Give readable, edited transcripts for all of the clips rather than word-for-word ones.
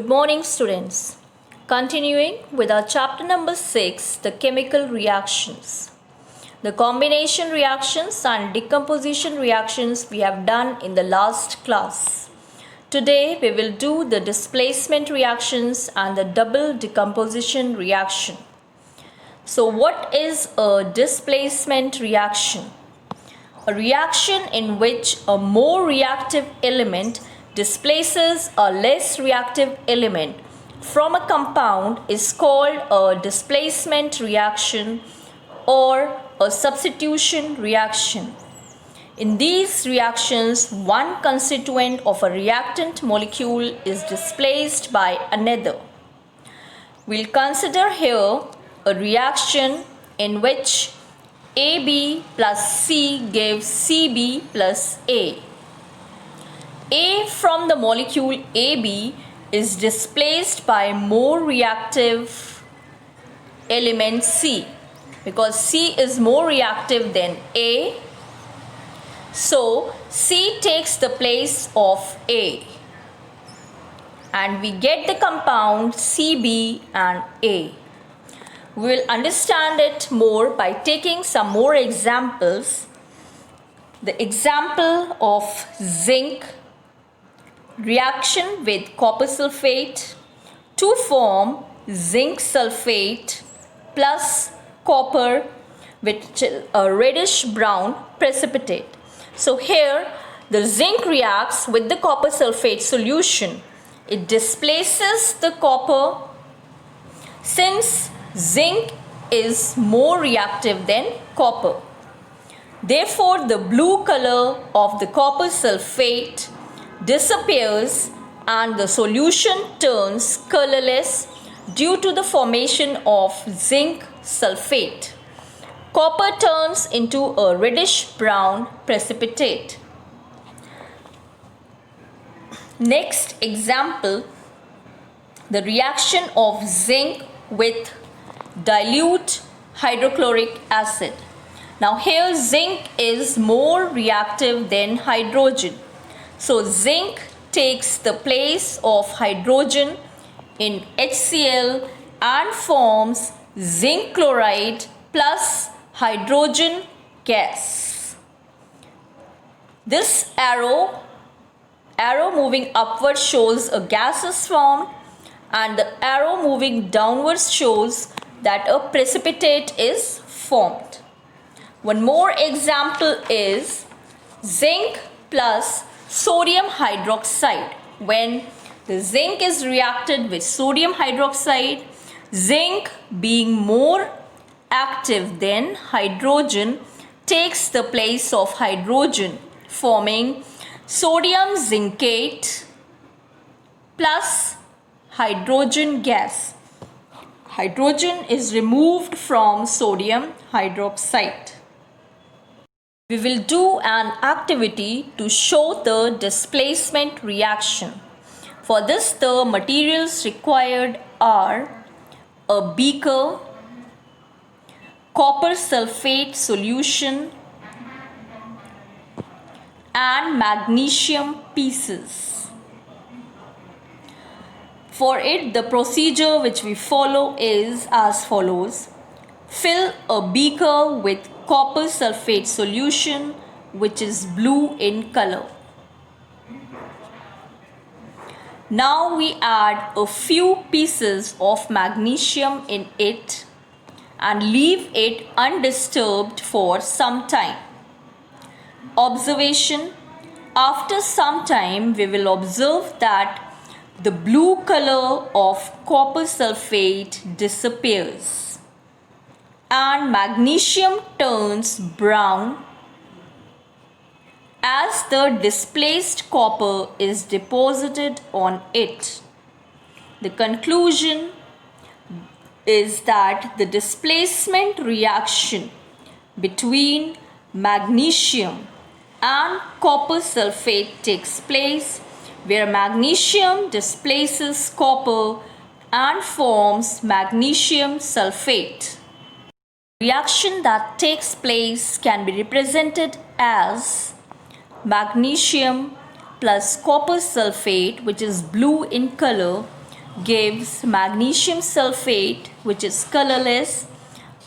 Good morning, students. Continuing with our chapter number 6, the chemical reactions. The combination reactions and decomposition reactions we have done in the last class. Today we will do the displacement reactions and the double decomposition reaction. So what is a displacement reaction? A reaction in which a more reactive element displaces a less reactive element from a compound is called a displacement reaction or a substitution reaction. In these reactions, one constituent of a reactant molecule is displaced by another. We'll consider here a reaction in which AB plus C gives CB plus A. A from the molecule AB is displaced by more reactive element C because C is more reactive than A. So C takes the place of A and we get the compound CB and A. We will understand it more by taking some more examples. The example of zinc reaction with copper sulfate to form zinc sulfate plus copper, which is a reddish brown precipitate. So here the zinc reacts with the copper sulfate solution. It displaces the copper since zinc is more reactive than copper. Therefore, the blue color of the copper sulfate disappears and the solution turns colorless due to the formation of zinc sulfate. Copper turns into a reddish brown precipitate. Next example, the reaction of zinc with dilute hydrochloric acid. Now here zinc is more reactive than hydrogen. So zinc takes the place of hydrogen in HCl and forms zinc chloride plus hydrogen gas. This arrow moving upward shows a gas is formed and the arrow moving downwards shows that a precipitate is formed. One more example is zinc plus sodium hydroxide. When the zinc is reacted with sodium hydroxide, zinc being more active than hydrogen takes the place of hydrogen, forming sodium zincate plus hydrogen gas. Hydrogen is removed from sodium hydroxide. We will do an activity to show the displacement reaction. For this, the materials required are a beaker, copper sulfate solution, and magnesium pieces. For it, the procedure which we follow is as follows. Fill a beaker with copper sulfate solution, which is blue in color. Now we add a few pieces of magnesium in it and leave it undisturbed for some time. Observation: after some time we will observe that the blue color of copper sulfate disappears and magnesium turns brown as the displaced copper is deposited on it. The conclusion is that the displacement reaction between magnesium and copper sulfate takes place where magnesium displaces copper and forms magnesium sulfate. Reaction that takes place can be represented as magnesium plus copper sulfate, which is blue in color, gives magnesium sulfate, which is colorless,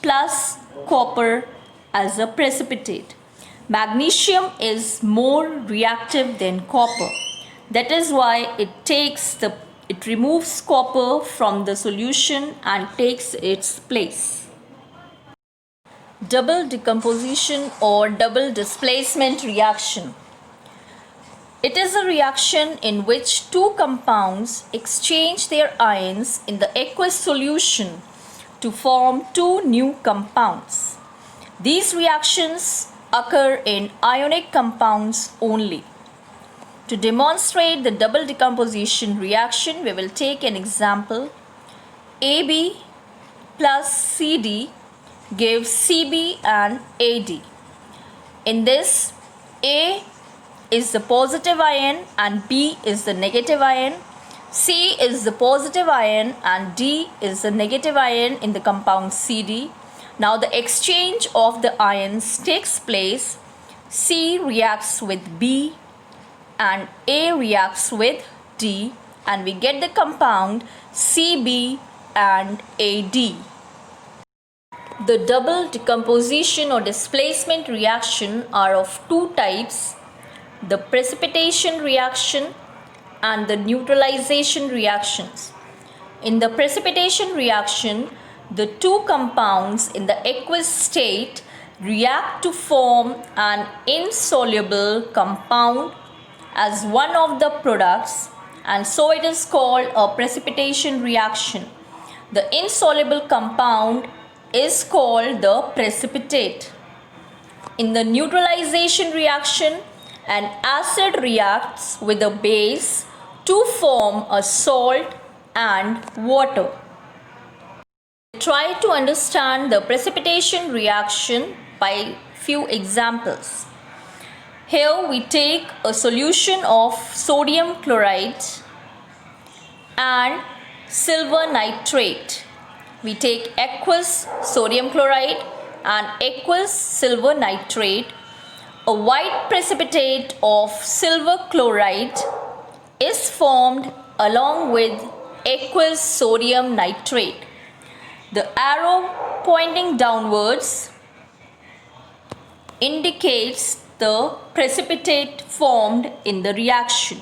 plus copper as a precipitate. Magnesium is more reactive than copper. That is why it removes copper from the solution and takes its place. Double decomposition or double displacement reaction. It is a reaction in which two compounds exchange their ions in the aqueous solution to form two new compounds. These reactions occur in ionic compounds only. To demonstrate the double decomposition reaction, we will take an example. AB plus CD gives CB and AD. In this, A is the positive ion and B is the negative ion. C is the positive ion and D is the negative ion in the compound CD. Now the exchange of the ions takes place. C reacts with B and A reacts with D, and we get the compound CB and AD. The double decomposition or displacement reaction are of two types: the precipitation reaction and the neutralization reactions. In the precipitation reaction, the two compounds in the aqueous state react to form an insoluble compound as one of the products, and so it is called a precipitation reaction. The insoluble compound is called the precipitate. In the neutralization reaction, an acid reacts with a base to form a salt and water. Try to understand the precipitation reaction by few examples. Here we take a solution of sodium chloride and silver nitrate. We take aqueous sodium chloride and aqueous silver nitrate. A white precipitate of silver chloride is formed along with aqueous sodium nitrate. The arrow pointing downwards indicates the precipitate formed in the reaction.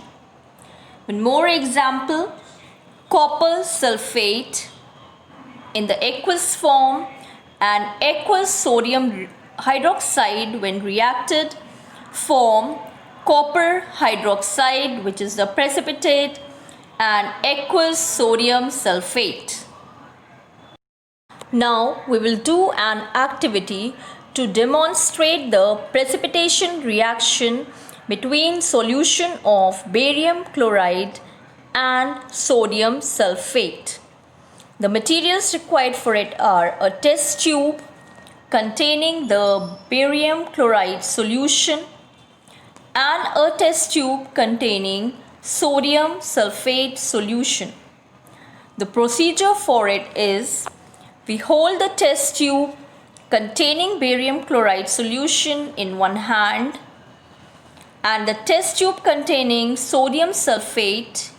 One more example: copper sulfate in the aqueous form and aqueous sodium hydroxide, when reacted, form copper hydroxide, which is the precipitate, and aqueous sodium sulfate. Now we will do an activity to demonstrate the precipitation reaction between solution of barium chloride and sodium sulfate. The materials required for it are a test tube containing the barium chloride solution and a test tube containing sodium sulfate solution. The procedure for it is: we hold the test tube containing barium chloride solution in one hand and the test tube containing sodium sulfate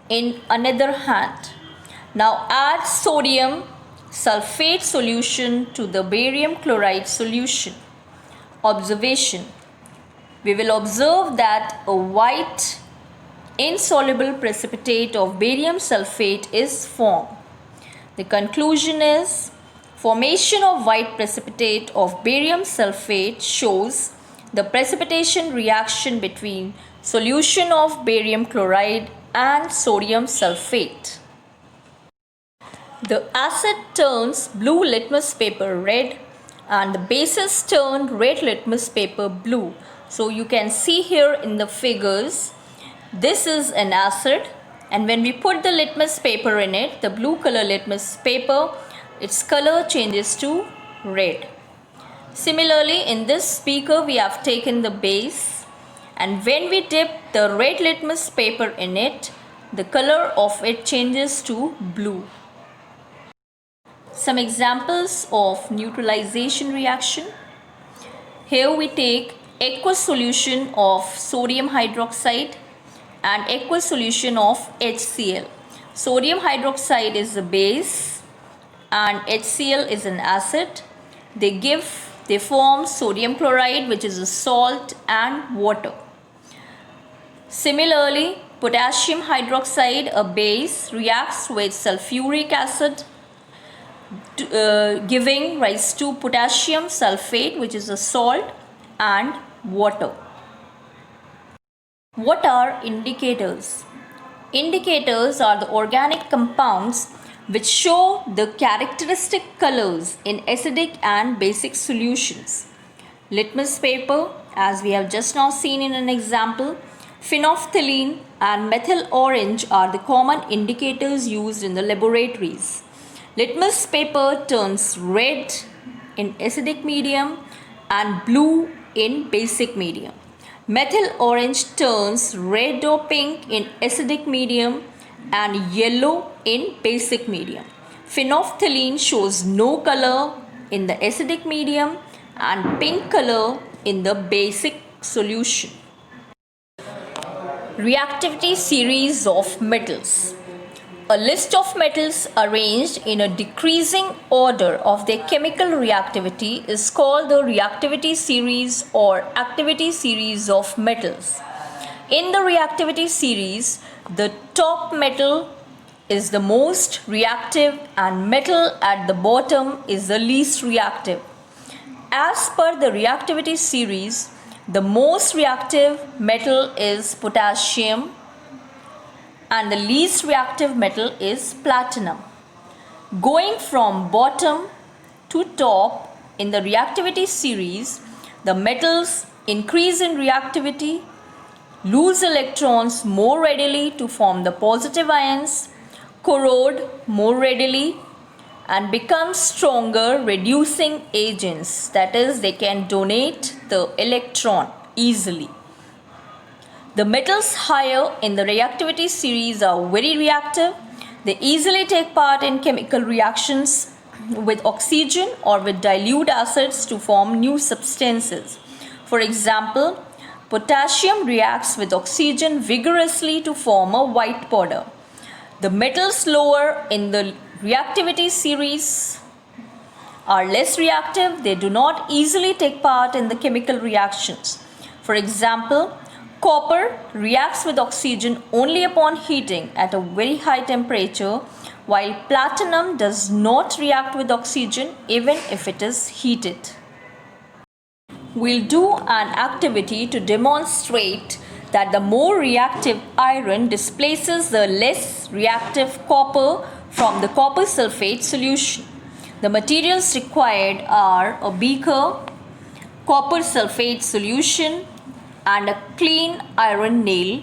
in another hand. Now add sodium sulfate solution to the barium chloride solution. Observation: we will observe that a white insoluble precipitate of barium sulfate is formed. The conclusion is: formation of white precipitate of barium sulfate shows the precipitation reaction between solution of barium chloride and sodium sulfate. The acid turns blue litmus paper red and the bases turn red litmus paper blue. So you can see here in the figures, this is an acid, and when we put the litmus paper in it, the blue color litmus paper, its color changes to red. Similarly, in this beaker we have taken the base, and when we dip the red litmus paper in it, the color of it changes to blue. Some examples of neutralization reaction. Here we take aqueous solution of sodium hydroxide and aqueous solution of HCl. Sodium hydroxide is the base and HCl is an acid. They form sodium chloride, which is a salt, and water. Similarly, potassium hydroxide, a base, reacts with sulfuric acid, giving rise to potassium sulfate, which is a salt, and water. What are indicators? Indicators are the organic compounds which show the characteristic colors in acidic and basic solutions. Litmus paper, as we have just now seen in an example, phenolphthalein and methyl orange are the common indicators used in the laboratories. Litmus paper turns red in acidic medium and blue in basic medium. Methyl orange turns red or pink in acidic medium and yellow in basic medium. Phenolphthalein shows no color in the acidic medium and pink color in the basic solution. Reactivity series of metals. A list of metals arranged in a decreasing order of their chemical reactivity is called the reactivity series or activity series of metals. In the reactivity series, the top metal is the most reactive and metal at the bottom is the least reactive. As per the reactivity series, the most reactive metal is potassium and the least reactive metal is platinum. Going from bottom to top in the reactivity series, the metals increase in reactivity, lose electrons more readily to form the positive ions, corrode more readily, and become stronger reducing agents, that is, they can donate the electron easily. The metals higher in the reactivity series are very reactive. They easily take part in chemical reactions with oxygen or with dilute acids to form new substances. For example, potassium reacts with oxygen vigorously to form a white powder. The metals lower in the reactivity series are less reactive. They do not easily take part in the chemical reactions. For example, copper reacts with oxygen only upon heating at a very high temperature, while platinum does not react with oxygen even if it is heated. We'll do an activity to demonstrate that the more reactive iron displaces the less reactive copper from the copper sulfate solution. The materials required are a beaker, copper sulfate solution, and a clean iron nail.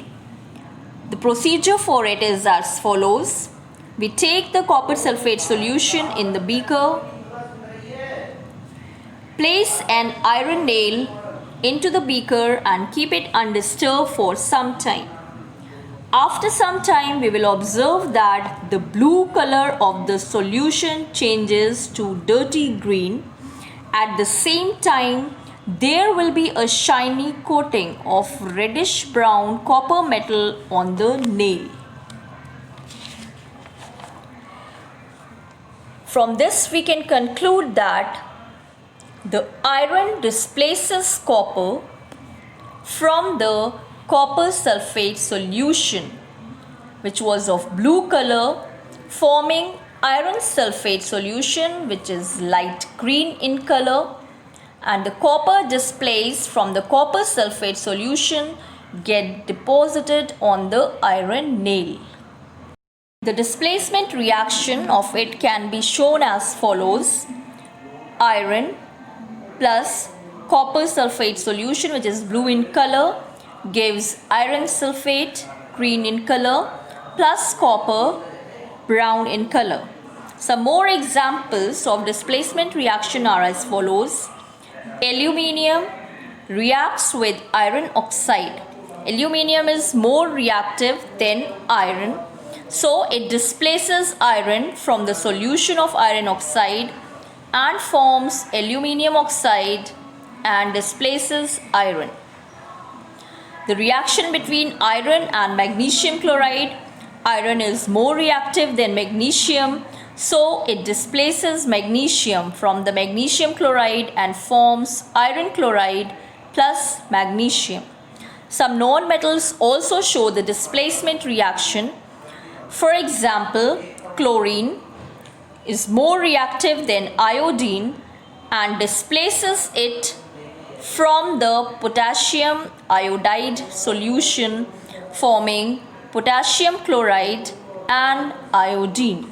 The procedure for it is as follows. We take the copper sulfate solution in the beaker, place an iron nail into the beaker and keep it undisturbed for some time. After some time, we will observe that the blue color of the solution changes to dirty green. At the same time, there will be a shiny coating of reddish brown copper metal on the nail. From this we can conclude that the iron displaces copper from the copper sulfate solution, which was of blue color, forming iron sulfate solution, which is light green in color, and the copper displaced from the copper sulfate solution get deposited on the iron nail. The displacement reaction of it can be shown as follows. Iron plus copper sulfate solution, which is blue in color, gives iron sulfate, green in color, plus copper, brown in color. Some more examples of displacement reaction are as follows. Aluminium reacts with iron oxide. Aluminium is more reactive than iron, so it displaces iron from the solution of iron oxide and forms aluminium oxide and displaces iron. The reaction between iron and magnesium chloride. Iron is more reactive than magnesium, so it displaces magnesium from the magnesium chloride and forms iron chloride plus magnesium. Some non-metals also show the displacement reaction. For example, chlorine is more reactive than iodine and displaces it from the potassium iodide solution, forming potassium chloride and iodine.